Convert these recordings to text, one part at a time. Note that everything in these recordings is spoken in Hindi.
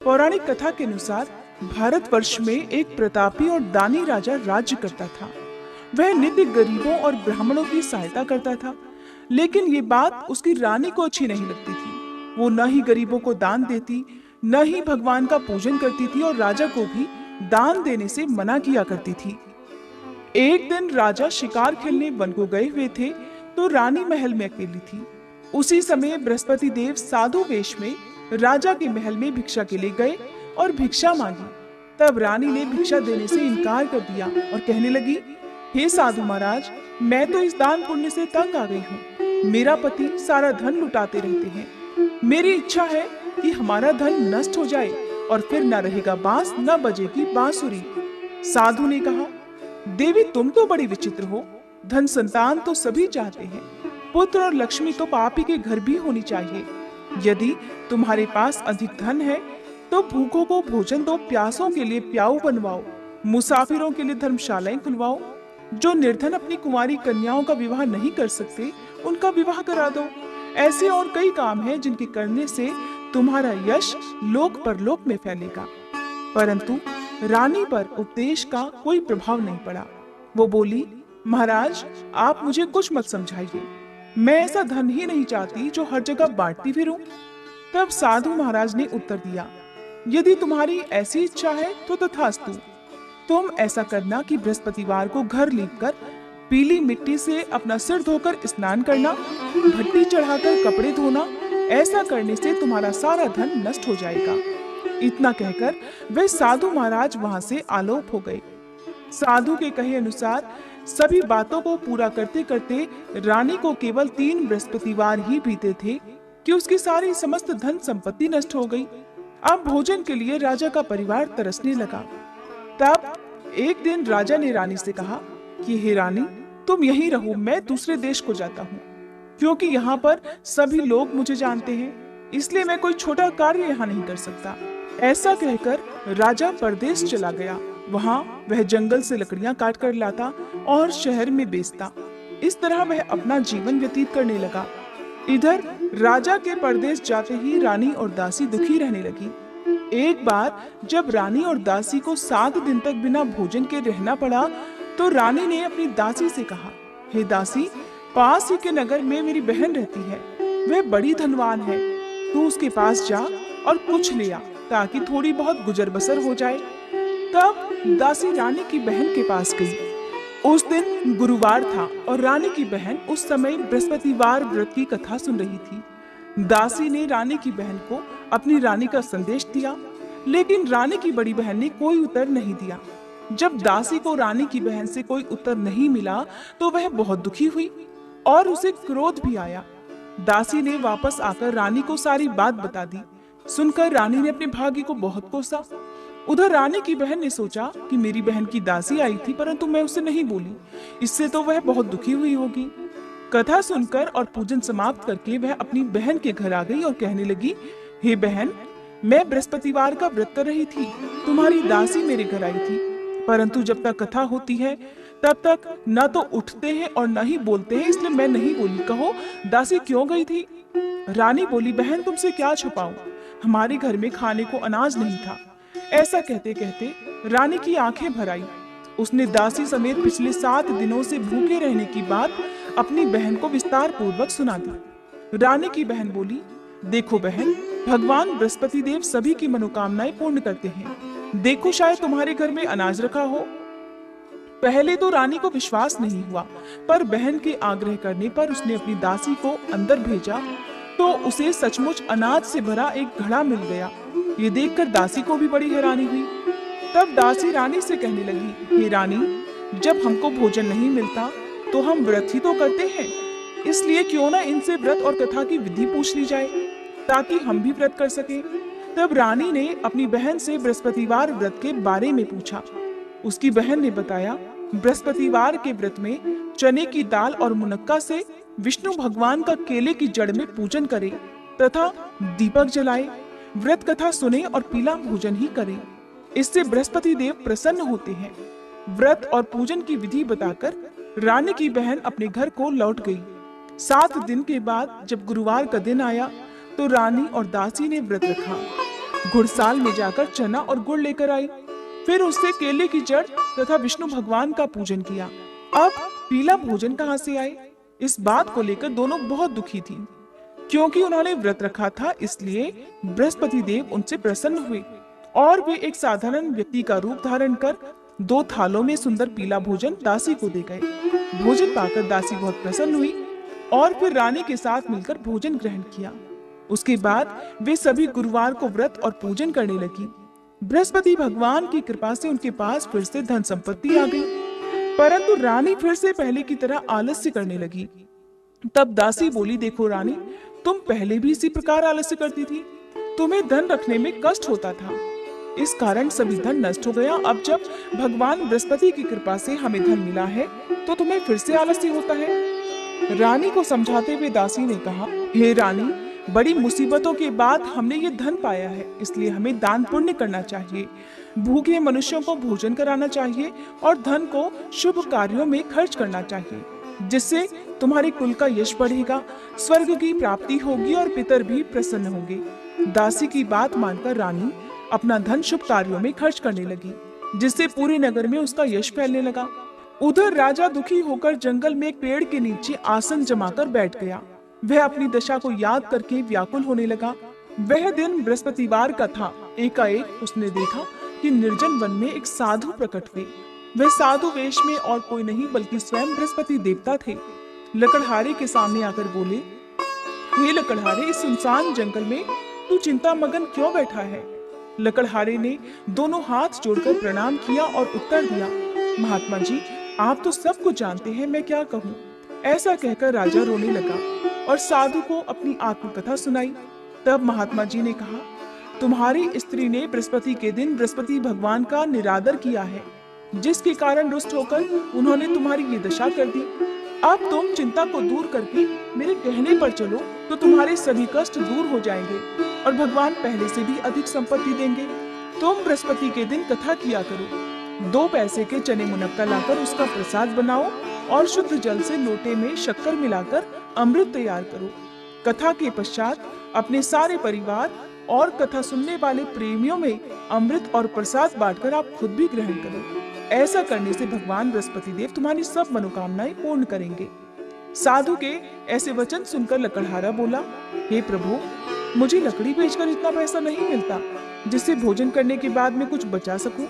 पौराणिक कथा के अनुसार भारतवर्ष में एक प्रतापी और दानी राजा राज्य करता था। वह नित्य गरीबों और ब्राह्मणों की सहायता करता था, लेकिन ये बात उसकी रानी को अच्छी नहीं लगती थी। वो न ही गरीबों को दान देती, न ही भगवान का पूजन करती थी और राजा को भी दान देने से मना किया करती थी। एक दिन राजा शिकार खेलने वन को गए हुए थे, तो रानी महल में अकेली थी। उसी समय बृहस्पति देव साधु वेश में राजा के महल में भिक्षा के लिए गए और भिक्षा मांगी। तब रानी ने भिक्षा देने से इनकार कर दिया और कहने लगी, हे साधु महाराज, मैं तो इस दान पुण्य से तंग आ गई हूँ। मेरा पति सारा धन लुटाते रहते हैं। मेरी इच्छा है कि हमारा धन नष्ट हो जाए और फिर न रहेगा बांस, न बजेगी बांसुरी। साधु ने कहा, देवी तुम तो बड़ी विचित्र हो। धन संतान तो सभी चाहते हैं, पुत्र और लक्ष्मी तो पापी के घर भी होनी चाहिए। यदि तुम्हारे पास अधिक धन है तो भूखों को भोजन दो, प्यासों के लिए प्याऊ बनवाओ, मुसाफिरों के लिए धर्मशालाएं खुलवाओ। जो निर्धन अपनी कुंवारी कन्याओं का विवाह नहीं कर सकते, उनका विवाह करा दो। ऐसे और कई काम हैं जिनके करने से तुम्हारा यश लोक परलोक में फैलेगा। परंतु रानी पर उपदेश का कोई प्रभाव नहीं पड़ा। वो बोली, महाराज आप मुझे कुछ मत समझाइए। मैं ऐसा धन ही नहीं चाहती जो हर जगह बांटती फिरूं। तब साधु महाराज ने उत्तर दिया, यदि तुम्हारी ऐसी इच्छा है तो तथास्तु। तुम ऐसा करना कि बृहस्पतिवार को घर लीपकर पीली मिट्टी से अपना सिर धोकर स्नान करना, भट्टी चढ़ाकर कपड़े धोना। ऐसा करने से तुम्हारा सारा धन नष्ट हो जाएगा। इतना कहकर वे साधु महाराज वहां से आलोप हो गए। साधु के कहे अनुसार सभी बातों को पूरा करते करते रानी को केवल 3 बृहस्पतिवार ही बीते थे कि उसकी सारी समस्त धन संपत्ति नष्ट हो गई। अब भोजन के लिए राजा का परिवार तरसने लगा। तब एक दिन राजा ने रानी से कहा कि हे रानी, तुम यहीं रहो, मैं दूसरे देश को जाता हूँ, क्योंकि यहाँ पर सभी लोग मुझे जानते हैं, इसलिए मैं कोई छोटा कार्य यहाँ नहीं कर सकता। ऐसा कहकर राजा परदेश चला गया। वहाँ वह जंगल से लकड़ियां काट कर लाता और शहर में बेचता। इस तरह वह अपना जीवन व्यतीत करने लगा। इधर राजा के परदेश जाते ही रानी और दासी दुखी रहने लगी। एक बार जब रानी और दासी को 7 दिन तक बिना भोजन के रहना पड़ा, तो रानी ने अपनी दासी से कहा, हे दासी, पास ही के नगर में मेरी बहन रहती है, वह बड़ी धनवान है। तू उसके पास जा और कुछ ले आ, ताकि थोड़ी बहुत गुजर बसर हो जाए। तब दासी रानी की बहन के पास गई। उस दिन गुरुवार था और रानी की बहन उस समय बृहस्पतिवार व्रत की कथा सुन रही थी। दासी ने रानी की बहन को अपनी रानी का संदेश दिया, लेकिन रानी की बड़ी बहन ने कोई उत्तर नहीं दिया। जब दासी को रानी की बहन से कोई उत्तर नहीं मिला तो वह बहुत दुखी हुई और उसे क्रोध भी आया। दासी ने वापस आकर रानी को सारी बात बता दी। सुनकर रानी ने अपने भाग्य को बहुत कोसा। उधर रानी की बहन ने सोचा कि मेरी बहन की दासी आई थी, परंतु मैं उसे नहीं बोली, इससे तो वह बहुत दुखी हुई होगी। कथा सुनकर और पूजन समाप्त करके वह अपनी बहन के घर आ गई और कहने लगी, हे बहन, मैं बृहस्पतिवार का व्रत कर रही थी, तुम्हारी दासी मेरे घर आई थी, परंतु जब तक कथा होती है तब तक न तो उठते हैं और न ही बोलते हैं, इसलिए मैं नहीं बोली। कहो दासी क्यों गई थी? रानी बोली, बहन तुमसे क्या छुपाऊं, हमारे घर में खाने को अनाज नहीं था। ऐसा कहते कहते रानी की आंखें भर आई। उसने दासी समेत पिछले 7 दिनों से भूखे रहने की बात अपनी बहन को विस्तार पूर्वक सुना दी। रानी की बहन बोली, देखो बहन, भगवान बृहस्पति देव सभी की मनोकामनाएं पूर्ण करते हैं। देखो शायद तुम्हारे घर में अनाज रखा हो। पहले तो रानी को विश्वास नहीं हुआ, पर बहन के आग्रह करने पर उसने अपनी दासी को अंदर भेजा तो उसे सचमुच अनाज से भरा एक घड़ा मिल गया। ये देखकर दासी को भी बड़ी हैरानी हुई। तब दासी रानी से कहने लगी, हे रानी, जब हमको भोजन नहीं मिलता तो हम व्रत ही तो करते हैं, इसलिए क्यों ना इनसे व्रत और कथा की विधि पूछ ली जाए, ताकि हम भी व्रत कर सके। तब रानी ने अपनी बहन से बृहस्पतिवार व्रत के बारे में पूछा। उसकी बहन ने बताया, बृहस्पतिवार के व्रत में चने की दाल और मुनक्का से विष्णु भगवान का केले की जड़ में पूजन करे तथा दीपक जलाए, व्रत कथा सुने और पीला भोजन ही करे। इससे बृहस्पति देव प्रसन्न होते हैं। व्रत और पूजन की विधि बताकर रानी की बहन अपने घर को लौट गई। 7 दिन के बाद जब गुरुवार का दिन आया तो रानी और दासी ने व्रत रखा। घुड़साल में जाकर चना और गुड़ लेकर आई। फिर उससे केले की जड़ तथा विष्णु भगवान का पूजन किया। अब पीला भोजन कहाँ से आए? इस बात को लेकर दोनों बहुत दुखी थी। क्योंकि उन्होंने व्रत रखा था, इसलिए बृहस्पति देव उनसे प्रसन्न हुए और वे एक साधारण व्यक्ति का रूप धारण कर 2 थालों में सुंदर पीला भोजन दासी को दे गए। भोजन पाकर दासी बहुत प्रसन्न हुई और फिर रानी के साथ मिलकर भोजन ग्रहण किया। उसके बाद वे सभी गुरुवार को व्रत और पूजन करने लगी। बृहस्पति भगवान की कृपा से उनके पास फिर से धन संपत्ति आ गई, परंतु रानी फिर से पहले की तरह आलस्य करने लगी। तब दासी बोली, देखो रानी, तुम पहले भी इसी प्रकार आलस्य करती थी। तुम्हें धन रखने में कष्ट होता था, इस कारण सभी धन नष्ट हो गया। अब जब भगवान बृहस्पति की कृपा से हमें धन मिला है, तो तुम्हें फिर से आलस्य होता है। रानी को समझाते हुए दासी ने कहा, हे रानी, बड़ी मुसीबतों के बाद हमने ये धन पाया है, इसलिए हमें दान पुण्य करना चाहिए, भूखे मनुष्यों को भोजन कराना चाहिए और धन को शुभ कार्यों में खर्च करना चाहिए, जिससे तुम्हारे कुल का यश बढ़ेगा, स्वर्ग की प्राप्ति होगी और पितर भी प्रसन्न होंगे। दासी की बात मानकर रानी अपना धन शुभ कार्यों में खर्च करने लगी, जिससे पूरे नगर में उसका यश फैलने लगा। उधर राजा दुखी होकर जंगल में एक पेड़ के नीचे आसन जमाकर बैठ गया। वह अपनी दशा को याद करके व्याकुल होने लगा। वह दिन बृहस्पतिवार का था। एकाएक उसने देखा कि निर्जन वन में एक साधु प्रकट हुए। वह साधु वेश में और कोई नहीं बल्कि स्वयं बृहस्पति देवता थे। लकड़हारे के सामने आकर बोले, हे लकड़हारे, इस सुनसान जंगल में तू चिंता मगन क्यों बैठा है? लकड़हारे ने दोनों हाथ जोड़कर प्रणाम किया और उत्तर दिया, महात्मा जी, आप तो सब कुछ जानते हैं, मैं क्या कहूँ। ऐसा कहकर राजा रोने लगा और साधु को अपनी आत्मकथा सुनाई। तब महात्मा जी ने कहा, तुम्हारी स्त्री ने बृहस्पति के दिन बृहस्पति भगवान का निरादर किया है, जिसके कारण रुष्ट होकर उन्होंने तुम्हारी ये दशा कर दी। अब तुम चिंता को दूर करके मेरे कहने पर चलो तो तुम्हारे सभी कष्ट दूर हो जाएंगे और भगवान पहले से भी अधिक संपत्ति देंगे। तुम बृहस्पति के दिन कथा किया करो। 2 पैसे के चने मुनक्का लाकर उसका प्रसाद बनाओ और शुद्ध जल से लोटे में शक्कर मिलाकर अमृत तैयार करो। कथा के पश्चात अपने सारे परिवार और कथा सुनने वाले प्रेमियों में अमृत और प्रसाद बांटकर आप खुद भी ग्रहण करो। ऐसा करने से भगवान बृहस्पति देव तुम्हारी सब मनोकामनाएं पूर्ण करेंगे। साधु के ऐसे वचन सुनकर लकड़हारा बोला, हे प्रभु, मुझे लकड़ी बेचकर इतना पैसा नहीं मिलता जिससे भोजन करने के बाद मैं कुछ बचा सकूं,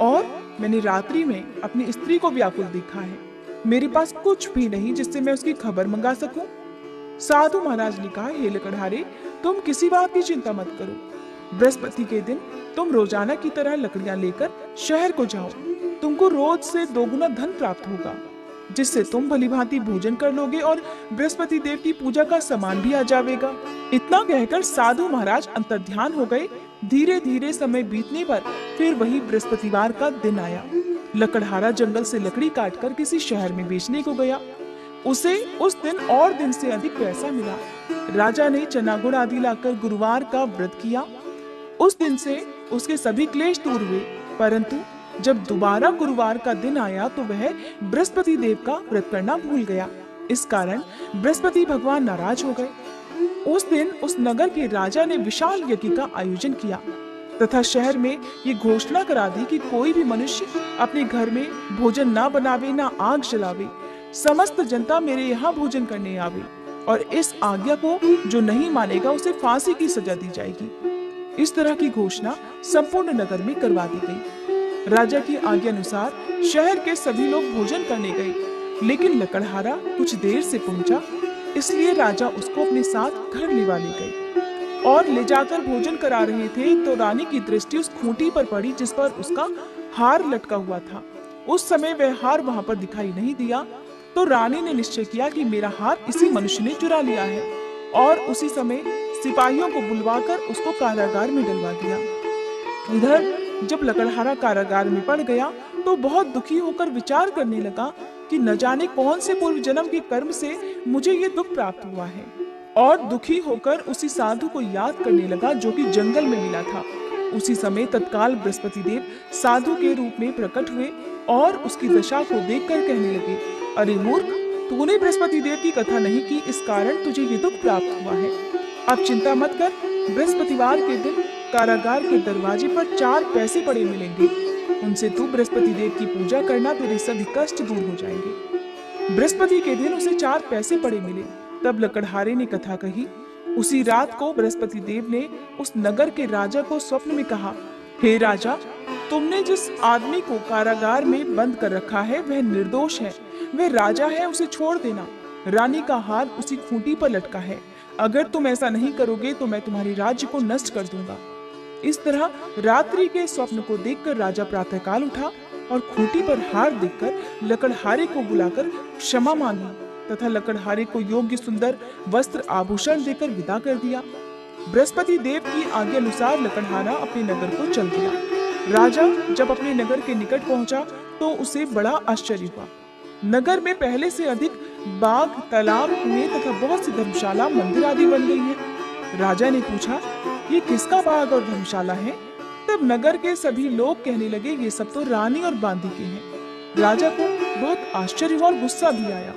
और मैंने रात्रि में अपनी स्त्री को व्याकुल देखा है। मेरे पास कुछ भी नहीं जिससे मैं उसकी खबर मंगा सकूं। साधु महाराज ने कहा, हे लकड़हारे, तुम किसी बात की चिंता मत करो। बृहस्पति के दिन तुम रोजाना की तरह लकड़ियां लेकर शहर को जाओ। तुमको रोज से 2 गुना धन प्राप्त होगा, जिससे तुम भलीभांति भोजन कर लोगे और बृहस्पति देव की पूजा का सामान भी आ जाएगा। इतना कहकर साधु महाराज अंतर्ध्यान हो गए। धीरे धीरे समय बीतने पर फिर वही बृहस्पतिवार का दिन आया। लकड़हारा जंगल से लकड़ी काटकर किसी शहर में बेचने को गया। उसे उस दिन और दिन से अधिक पैसा मिला। राजा ने चना गुड़ आदि लाकर गुरुवार का व्रत किया। उस दिन से उसके सभी क्लेश दूर हुए, परंतु जब दोबारा गुरुवार का दिन आया तो वह बृहस्पति देव का व्रत करना भूल गया। इस कारण बृहस्पति भगवान नाराज हो गए। उस दिन उस नगर के राजा ने विशाल यज्ञ का आयोजन किया तथा शहर में ये घोषणा करा दी कि कोई भी मनुष्य अपने घर में भोजन ना बनावे, ना आग जलावे। समस्त जनता मेरे यहाँ भोजन करने आवे और इस आज्ञा को जो नहीं मानेगा उसे फांसी की सजा दी जाएगी। इस तरह की घोषणा संपूर्ण नगर में करवा दी गई। राजा की आज्ञा अनुसार शहर के सभी लोग भोजन करने गए, लेकिन लकड़हारा कुछ देर से पहुंचा, इसलिए राजा उसको अपने साथ घर ले गए और ले जाकर भोजन करा रहे थे तो रानी की दृष्टि उस खूंटी पर पड़ी जिस पर उसका हार लटका हुआ था। उस समय वह हार वहां पर दिखाई नहीं दिया तो रानी ने निश्चय किया कि मेरा हार इसी मनुष्य ने चुरा लिया है, और उसी समय सिपाहियों को बुलवाकर उसको कारागार में डलवा दिया। इधर जब लकड़हारा कारागार में पड़ गया तो बहुत दुखी होकर विचार करने लगा कि न जाने कौन से पूर्व जन्म के कर्म से मुझे ये दुख प्राप्त हुआ है, और दुखी होकर उसी साधु को याद करने लगा जो कि जंगल में मिला था। उसी समय तत्काल बृहस्पति देव साधु के रूप में प्रकट हुए और उसकी दशा को देखकर कहने लगे, अरे मूर्ख, तूने बृहस्पति देव की कथा नहीं की, इस कारण तुझे ये दुख प्राप्त हुआ है। अब चिंता मत कर, बृहस्पतिवार के दिन कारागार के दरवाजे पर 4 पैसे पड़े मिलेंगे। उनसे तू बृहस्पति देव की पूजा करना, तेरे सभी कष्ट दूर हो जाएंगे। बृहस्पति के दिन उसे 4 पैसे पड़े मिले। तब लकड़हारे ने कथा कही। उसी रात को बृहस्पति देव ने उस नगर के राजा को स्वप्न में कहा, हे राजा, तुमने जिस आदमी को कारागार में बंद कर रखा है वह निर्दोष है, वह राजा है, उसे छोड़ देना। रानी का हार उसी खूंटी पर लटका है। अगर तुम ऐसा नहीं करोगे तो मैं तुम्हारे राज्य को नष्ट कर दूंगा। इस तरह रात्रि के स्वप्न को देखकर राजा प्रातःकाल उठा और खूंटी पर हार देखकर लकड़हारे को बुलाकर क्षमा मांगी तथा लकड़हारे को योग्य सुंदर वस्त्र आभूषण देकर विदा कर दिया। बृहस्पति देव की आज्ञा अनुसार लकड़हारा अपने नगर को चल दिया। राजा जब अपने नगर के निकट पहुंचा तो उसे बड़ा आश्चर्य हुआ। नगर में पहले से अधिक बाग, तालाब, कुएं तथा बहुत सी धर्मशाला, मंदिर आदि बन गई हैं। राजा ने पूछा, ये किसका बाग और धर्मशाला है? तब नगर के सभी लोग कहने लगे, ये सब तो रानी और बांदी के हैं। राजा को बहुत आश्चर्य और गुस्सा भी आया।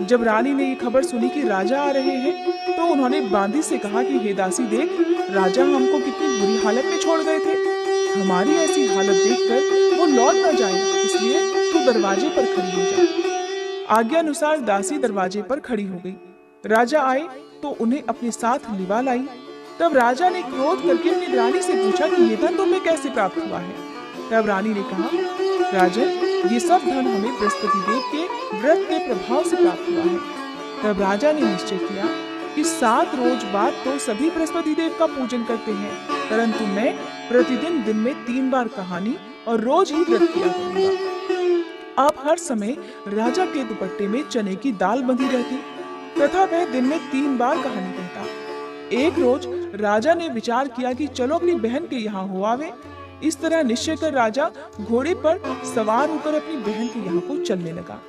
जब रानी ने ये खबर सुनी कि राजा आ रहे हैं तो उन्होंने बांदी से कहा कि हे दासी देख, राजा हमको कितनी बुरी हालत में छोड़ गए थे। हमारी ऐसी हालत देखकर वो लौट न जाए, इसलिए तू दरवाजे पर खड़ी हो जा। आज्ञा अनुसार दासी दरवाजे पर खड़ी हो गई। राजा आए तो उन्हें अपने साथ लिवा लाई। तब राजा ने क्रोध करके अपनी रानी से पूछा कि ये धन तुम्हें कैसे प्राप्त हुआ है? तब रानी ने कहा, राजन, ये सब धन हमें बृहस्पति देव के व्रत के प्रभाव से प्राप्त हुआ है। तब राजा ने निश्चय किया कि 7 रोज बाद तो सभी बृहस्पति देव का पूजन करते हैं, परंतु मैं प्रतिदिन दिन में 3 बार कहानी और रोज ही व्रत किया करूंगा। अब हर समय राजा के दुपट्टे में चने की दाल बंधी रहती तथा वह दिन में 3 बार कहानी कहता। एक रोज राजा ने विचार किया कि चलो अपनी बहन के यहाँ हो आवे। इस तरह निश्चय कर राजा घोड़े पर सवार होकर अपनी बहन के यहाँ को चलने लगा।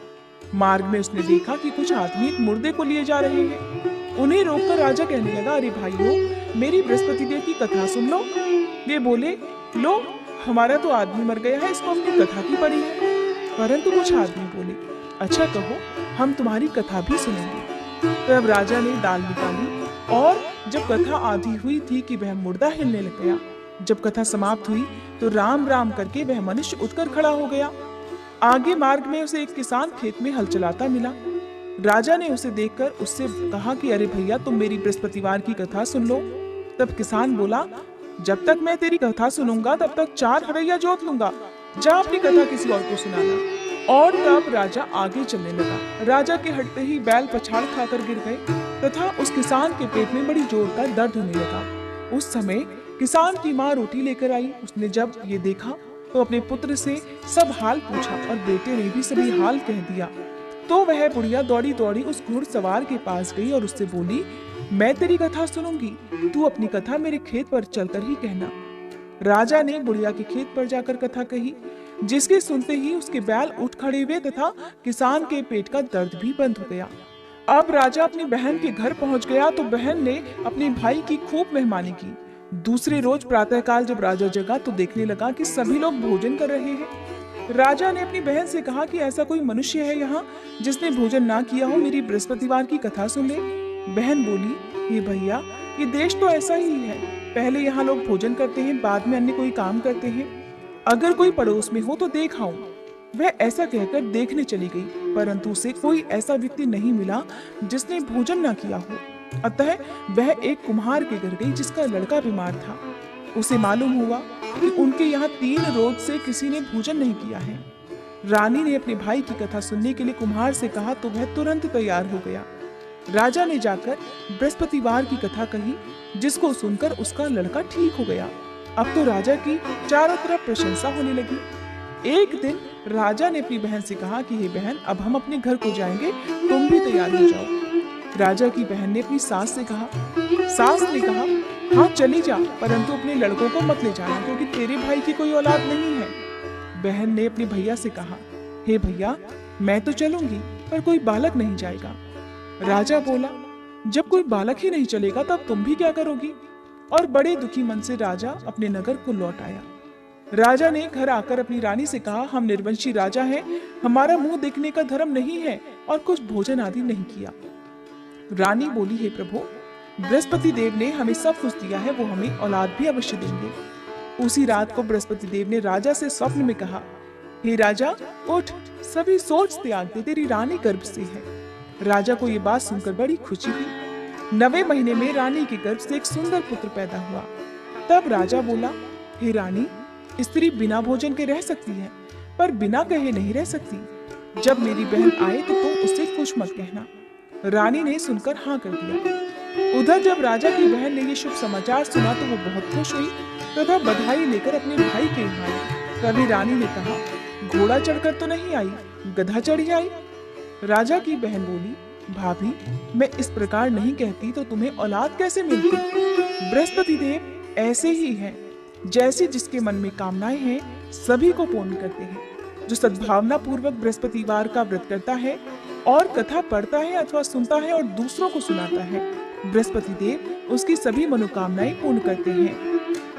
मार्ग में उसने देखा कि कुछ आदमी एक मुर्दे को लिए जा रहे हैं। उन्हें रोककर राजा कहने लगा, अरे भाइयों, मेरी बृहस्पति देव की कथा सुन लो। वे बोले, लो, हमारा तो आदमी मर गया है, इसको अपनी कथा की पड़ी है। परंतु कुछ आदमी बोले, अच्छा कहो, हम तुम्हारी कथा भी सुनेंगे। तब राजा ने दाल निकाली और जब कथा आधी हुई थी कि वह मुर्दा हिलने लग गया। जब कथा समाप्त हुई तो राम राम करके वह मनुष्य उठकर खड़ा हो गया। आगे मार्ग में उसे एक किसान खेत में हल चलाता मिला। राजा ने उसे देखकर उससे कहा कि अरे भैया, तुम मेरी बृहस्पतिवार की कथा सुन लो। तब किसान बोला, जब तक मैं तेरी कथा सुनूंगा तब तक 4 हरैया जोत लूंगा, जा अपनी कथा किसी और को सुनाना। और तब राजा आगे चलने लगा। राजा के हटते ही बैल पछाड़ खाकर गिर गए तथा उस किसान के पेट में बड़ी जोर का दर्द होने लगा। उस समय किसान की माँ रोटी लेकर आई। उसने जब ये देखा तो अपने पुत्र से सब हाल पूछा और बेटे ने भी सभी हाल कह दिया। तो वह बुढ़िया दौड़ी दौड़ी उस घुड़सवार के पास गई और उससे बोली, मैं तेरी कथा सुनूंगी, तू अपनी कथा मेरे खेत पर चलकर ही कहना। राजा ने बुढ़िया के खेत पर जाकर कथा कही, जिसके सुनते ही उसके बैल उठ खड़े हुए तथा किसान के पेट का दर्द भी बंद हो गया। अब राजा अपनी बहन के घर पहुंच गया तो बहन ने अपने भाई की खूब मेहमानी की। दूसरे रोज प्रातःकाल जब राजा जगा तो देखने लगा कि सभी लोग भोजन कर रहे हैं। राजा ने अपनी बहन से कहा कि ऐसा कोई मनुष्य है यहाँ जिसने भोजन ना किया हो, मेरी बृहस्पतिवार की कथा सुन ले। बहन बोली, ये भैया, ये देश तो ऐसा ही है, पहले यहाँ लोग भोजन करते हैं, बाद में अन्य कोई काम करते हैं। अगर कोई पड़ोस में हो तो देख आऊं। वह ऐसा कहकर देखने चली गई, परंतु उसे कोई ऐसा व्यक्ति नहीं मिला जिसने भोजन ना किया हो। अतः वह एक कुम्हार के घर गई जिसका लड़का बीमार था। उसे मालूम हुआ कि उनके यहाँ 3 रोज से किसी ने भोजन नहीं किया है। रानी ने अपने भाई की कथा सुनने के लिए कुम्हार से कहा तो वह तुरंत तैयार हो गया। राजा ने जाकर बृहस्पतिवार की कथा कही, जिसको सुनकर उसका लड़का ठीक हो गया। अब तो राजा की चारों तरफ प्रशंसा होने लगी। एक दिन राजा ने अपनी बहन से कहा कि हे बहन, अब हम अपने घर को जाएंगे, तुम भी तैयार हो जाओ। राजा की बहन ने अपनी सास से कहा। सास ने कहा, हाँ चली जा, परंतु अपने लड़कों को मत ले जाना, क्योंकि तेरे भाई की कोई औलाद नहीं है। बहन ने अपने भैया से कहा, हे भैया, मैं तो चलूंगी, पर कोई बालक नहीं जाएगा। राजा बोला, जब कोई बालक ही नहीं चलेगा तब तुम भी क्या करोगी? और बड़े दुखी मन से राजा अपने नगर को लौट आया। राजा ने घर आकर अपनी रानी से कहा, हम निर्वंशी राजा हैं, हमारा मुंह देखने का धर्म नहीं है और कुछ भोजन आदि नहीं किया। रानी बोली, हे प्रभु, बृहस्पति देव ने हमें सब कुछ दिया है, वो हमें औलाद भी अवश्य देंगे। उसी रात को बृहस्पति देव ने राजा से स्वप्न में कहा, हे राजा उठ, सभी सोच त्याग दे, तेरी रानी गर्भ से है। राजा को ये बात सुनकर बड़ी खुशी हुई। 9वें महीने में रानी के गर्भ से एक सुंदर पुत्र पैदा हुआ। तब राजा बोला, हे रानी, स्त्री बिना भोजन के रह सकती है, पर बिना कहे नहीं रह सकती। जब मेरी बहन आए तो तुम उससे कुछ मत कहना। रानी ने सुनकर हाँ कर दिया। उधर जब राजा की बहन ने ये शुभ समाचार सुना तो वो बहुत खुश हुई तथा बधाई लेकर अपने भाई के यहाँ आई। तभी रानी ने कहा, घोड़ा चढ़कर तो नहीं आई, गधा चढ़ी आई। राजा की बहन बोली, भाभी, मैं इस प्रकार नहीं कहती तो तुम्हें औलाद कैसे मिलती? बृहस्पति देव ऐसे ही हैं, जैसे जिसके मन में कामनाएं हैं सभी को पूर्ण करते हैं। जो सद्भावना पूर्वक बृहस्पतिवार का व्रत करता है और कथा पढ़ता है अथवा सुनता है और दूसरों को सुनाता है, बृहस्पति देव उसकी सभी मनोकामनाएं पूर्ण करते हैं।